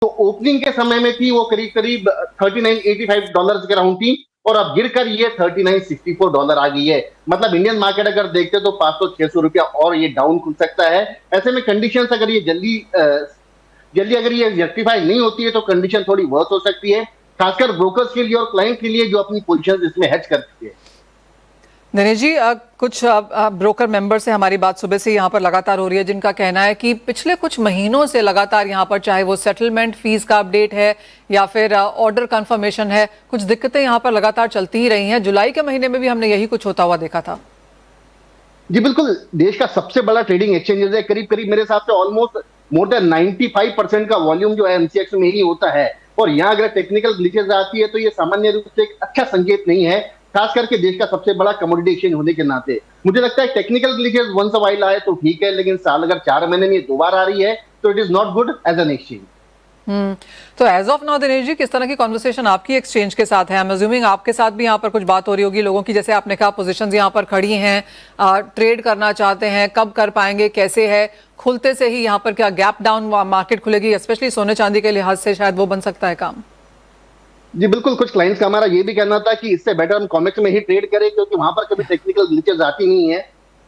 तो ओपनिंग के समय में थी वो करीब करीब $39.85 के राउंड थी, और अब गिरकर ये $39.64 आ गई है। मतलब इंडियन मार्केट अगर देखते तो 500-600 रुपया और ये डाउन खुल सकता है। ऐसे में कंडीशंस अगर ये जल्दी अगर ये रेक्टिफाई नहीं होती है तो कंडीशन थोड़ी वर्स हो सकती है, खासकर ब्रोकर्स के लिए और क्लाइंट के लिए जो अपनी पोजीशंस इसमें हेज करती है। दिनेश जी, कुछ ब्रोकर मेंबर से हमारी बात सुबह से यहाँ पर लगातार हो रही है, जिनका कहना है कि पिछले कुछ महीनों से लगातार यहाँ पर, चाहे वो सेटलमेंट फीस का अपडेट है या फिर ऑर्डर कंफर्मेशन है, कुछ दिक्कतें यहाँ पर लगातार चलती ही रही हैं। जुलाई के महीने में भी हमने यही कुछ होता हुआ देखा था। जी बिल्कुल, देश का सबसे बड़ा ट्रेडिंग एक्सचेंजेस है, करीब करीब मेरे हिसाब से ऑलमोस्ट मोर देन 95% का वॉल्यूम जो है एमसीएक्स में ही होता है, और यहाँ अगर टेक्निकल ग्लिचेस आती है तो ये सामान्य रूप से एक अच्छा संकेत नहीं है, खास करके देश का सबसे बड़ा कमोडिटी एक्सचेंज होने के नाते। मुझे लगता है technical glitches once a while आए तो ठीक है, लेकिन साल अगर 4 महीने में ये 2 बार आ रही है तो it is not good as an exchange. तो as of now Dinesh ji, किस तरह की कॉन्वर्सेशन आपकी एक्सचेंज के साथ है? आई एम अज्यूमिंग आपके साथ भी यहाँ पर कुछ बात हो रही होगी लोगों की, जैसे आपने कहा पोजीशंस यहाँ पर खड़ी हैं, ट्रेड करना चाहते हैं, कब कर पाएंगे, कैसे है? खुलते से ही यहाँ पर क्या गैप डाउन मार्केट खुलेगी, स्पेशली सोने चांदी के लिहाज से शायद वो बन सकता है काम? जी बिल्कुल, कुछ क्लाइंट्स का हमारा ये भी कहना था कि इससे बेटर हम कॉमेक्स में ही ट्रेड करें, क्योंकि वहां पर कभी टेक्निकल ग्लिचेस आती नहीं है,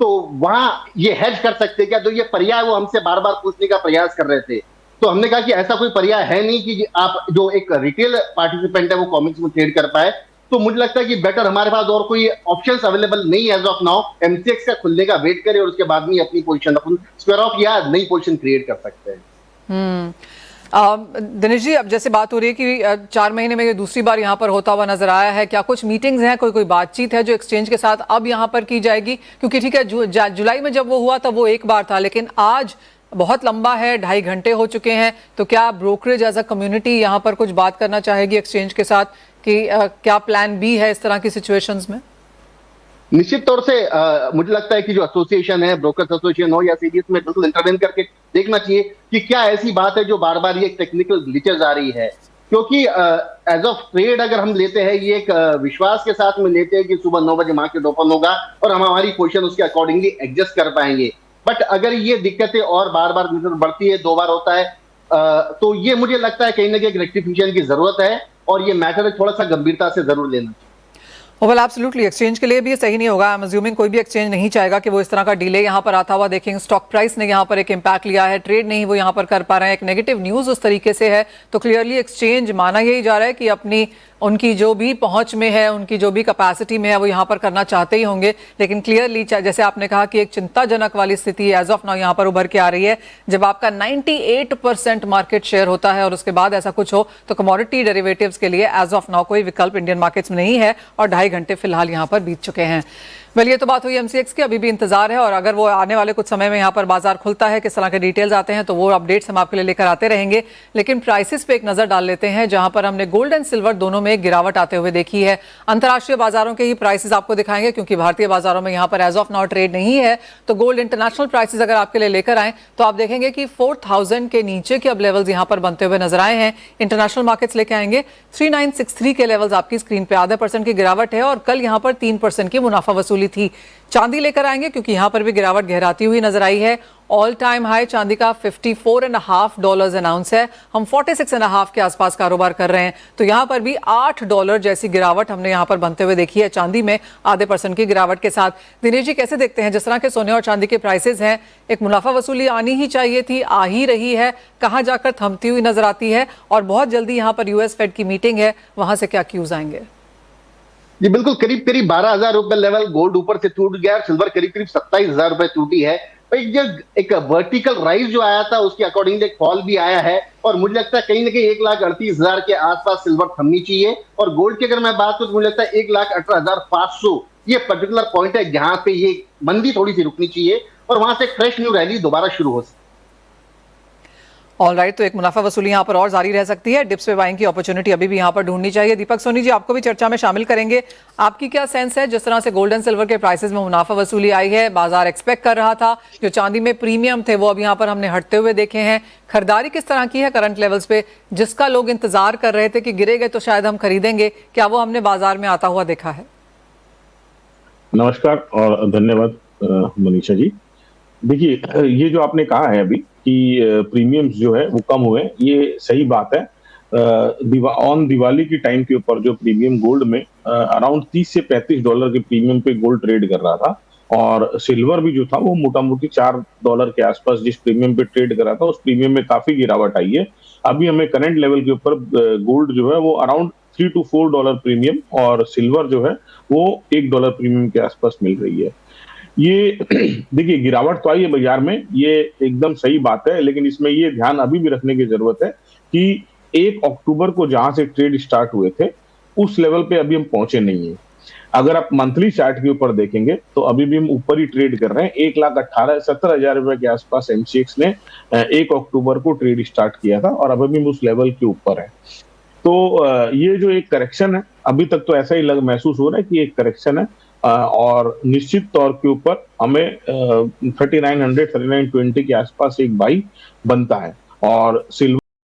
तो वहां ये हेज कर सकते हैं क्या, तो ये पर्याय वो हमसे बार बार पूछने का प्रयास कर रहे थे। तो हमने कहा कि ऐसा कोई पर्याय है नहीं कि आप जो एक रिटेल पार्टिसिपेंट है वो कॉमिक्स में ट्रेड कर पाए। तो मुझे लगता है कि बेटर हमारे पास और कोई ऑप्शंस अवेलेबल नहीं एज ऑफ नाउ, एमसीएक्स का खुलने का वेट करें और उसके बाद में अपनी पोजीशन अपन स्क्वायर ऑफ या नई पोजीशन क्रिएट कर सकते हैं। दिनेश जी, अब जैसे बात हो रही है कि 4 महीने में ये दूसरी बार यहाँ पर होता हुआ नजर आया है, क्या कुछ मीटिंग्स हैं, कोई बातचीत है जो एक्सचेंज के साथ अब यहाँ पर की जाएगी? क्योंकि ठीक है, जुलाई में जब वो हुआ तब वो एक बार था, लेकिन आज बहुत लंबा है, 2.5 घंटे हो चुके हैं। तो क्या ब्रोकरेज एज अ कम्युनिटी यहाँ पर कुछ बात करना चाहेगी एक्सचेंज के साथ कि क्या प्लान बी है इस तरह की सिचुएशंस में? निश्चित तौर से मुझे लगता है कि जो एसोसिएशन है, ब्रोकर्स एसोसिएशन हो या सीडीएस में, बिल्कुल इंटरवेन करके देखना चाहिए कि क्या ऐसी बात है जो बार बार ये टेक्निकल ग्लिचेस आ रही है। क्योंकि एज ऑफ ट्रेड अगर हम लेते हैं, ये एक विश्वास के साथ में लेते हैं कि सुबह 9 बजे मार्केट ओपन होगा और हम हमारी पोजीशन उसके अकॉर्डिंगली एडजस्ट कर पाएंगे। बट अगर ये दिक्कतें और बार बार बढ़ती है, 2 बार होता है, तो ये मुझे लगता है कहीं ना कहीं एक रेक्टिफिकेशन की जरूरत है, और ये मैटर थोड़ा सा गंभीरता से जरूर लेना चाहिए। वेल एब्सोल्युटली, एक्सचेंज के लिए भी ये सही नहीं होगा। आई एम अज्यूमिंग कोई भी एक्सचेंज नहीं चाहेगा कि वो इस तरह का डिले यहाँ पर आता हुआ देखेंगे। स्टॉक प्राइस ने यहाँ पर एक इम्पैक्ट लिया है, ट्रेड नहीं वो यहाँ पर कर पा रहे हैं, एक नेगेटिव न्यूज़ उस तरीके से है। तो क्लियरली एक्सचेंज माना यही जा रहा है कि अपनी उनकी जो भी पहुंच में है, उनकी जो भी कैपेसिटी में है, वो यहाँ पर करना चाहते ही होंगे। लेकिन क्लियरली जैसे आपने कहा कि एक चिंताजनक वाली स्थिति एज ऑफ नाउ यहाँ पर उभर के आ रही है। जब आपका 98% मार्केट शेयर होता है और उसके बाद ऐसा कुछ हो, तो कमोडिटी डेरिवेटिव्स के लिए एज ऑफ नाउ कोई विकल्प इंडियन मार्केट्स में नहीं है, और 2.5 घंटे फिलहाल यहाँ पर बीत चुके हैं। वेल, ये तो बात हुई एमसीएक्स की, अभी भी इंतजार है, और अगर वो आने वाले कुछ समय में यहाँ पर बाजार खुलता है, किस तरह के डिटेल्स आते हैं, तो वो अपडेट्स हम आपके लिए लेकर आते रहेंगे। लेकिन प्राइसेस पे एक नजर डाल लेते हैं, जहां पर हमने गोल्ड एंड सिल्वर दोनों में गिरावट आते हुए देखी है। अंतर्राष्ट्रीय बाजारों के ही प्राइसेस आपको दिखाएंगे, क्योंकि भारतीय बाजारों में यहाँ पर एज ऑफ नाउ ट्रेड नहीं है। तो गोल्ड इंटरनेशनल प्राइसेस अगर आपके लिए लेकर आए तो आप देखेंगे कि 4000 के नीचे के अब लेवल्स यहाँ पर बनते हुए नजर आए हैं। इंटरनेशनल मार्केट्स लेके आएंगे 3963 के लेवल्स आपकी स्क्रीन पे, आधा % की गिरावट है, और कल यहाँ पर 3% की मुनाफा वसूली थी। चांदी लेकर आएंगे क्योंकि यहां पर भी गिरावट गहराती हुई नजर आई है। ऑल टाइम हाई चांदी का $54.5 एन आउंस है, हम 46.5 के आसपास कारोबार कर रहे हैं। तो यहां पर भी $8 जैसी गिरावट हमने यहां पर बनते हुए देखी है, चांदी में आधे % की गिरावट के साथ। दिनेश जी, कैसे देखते हैं जिस तरह के सोने और चांदी के प्राइसेस हैं, एक मुनाफा वसूली आनी ही चाहिए थी, आ ही रही है, कहां जाकर थमती हुई नजर आती है, और बहुत जल्दी यहां पर यूएस फेड की मीटिंग है, वहां से क्या क्यूज आएंगे? जी बिल्कुल, करीब करीब 12,000 रुपए लेवल गोल्ड ऊपर से टूट गया, सिल्वर करीब करीब 27,000 रुपए टूटी है। एक वर्टिकल राइज जो आया था उसके अकॉर्डिंगली एक फॉल भी आया है, और मुझे लगता है कहीं ना कहीं 1,38,000 के आसपास सिल्वर थमनी चाहिए। और गोल्ड की अगर मैं बात करूं तो मुझे लगता है 1,18,500 ये पर्टिकुलर पॉइंट है जहां पे ये मंदी थोड़ी सी रुकनी चाहिए, और वहां से एक फ्रेश न्यू रैली दोबारा शुरू हो सकती है। ऑलराइट, तो एक मुनाफा वसूली यहाँ पर और जारी रह सकती है, डिप्स पे बाइंग की अपॉर्चुनिटी अभी भी यहाँ पर ढूंढनी चाहिए। दीपक सोनी जी, आपको भी चर्चा में शामिल करेंगे। आपकी क्या सेंस है, जिस तरह से गोल्ड एंड सिल्वर के प्राइसेस में मुनाफा वसूली आई है, बाजार एक्सपेक्ट कर रहा था, जो चांदी में प्रीमियम थे वो अब यहाँ पर हमने हटते हुए देखे हैं, खरीदारी किस तरह की है करंट लेवल्स पे, जिसका लोग इंतजार कर रहे थे कि गिरेगा तो शायद हम खरीदेंगे, क्या वो हमने बाजार में आता हुआ देखा है? नमस्कार और धन्यवाद मनीषा जी। देखिए, ये जो आपने कहा है अभी कि प्रीमियम्स जो है वो कम हुए, ये सही बात है। ऑन दिवाली की टाइम के ऊपर जो प्रीमियम गोल्ड में अराउंड 30 से $35 के प्रीमियम पे गोल्ड ट्रेड कर रहा था, और सिल्वर भी जो था वो मोटा-मोटी $4 के आसपास जिस प्रीमियम पे ट्रेड कर रहा था, उस प्रीमियम में काफ़ी गिरावट आई है। अभी हमें करंट लेवल के ऊपर गोल्ड जो है वो अराउंड $3 to $4 प्रीमियम, और सिल्वर जो है वो $1 प्रीमियम के आसपास मिल रही है। ये देखिए, गिरावट तो आई है बाजार में, ये एकदम सही बात है, लेकिन इसमें ये ध्यान अभी भी रखने की जरूरत है कि 1 अक्टूबर को जहां से ट्रेड स्टार्ट हुए थे, उस लेवल पे अभी हम पहुंचे नहीं है। अगर आप मंथली चार्ट के ऊपर देखेंगे तो अभी भी हम ऊपर ही ट्रेड कर रहे हैं। 1,18,70,000 रुपए के आसपास एमसीएक्स ने 1 अक्टूबर को ट्रेड स्टार्ट किया था, और अभी भी हम उस लेवल के ऊपर है। तो ये जो एक करेक्शन है, अभी तक तो ऐसा ही महसूस हो रहा है कि एक करेक्शन है, और निश्चित तौर के ऊपर हमें 3900 3920 के आसपास एक बाई बनता है, और सिल्वर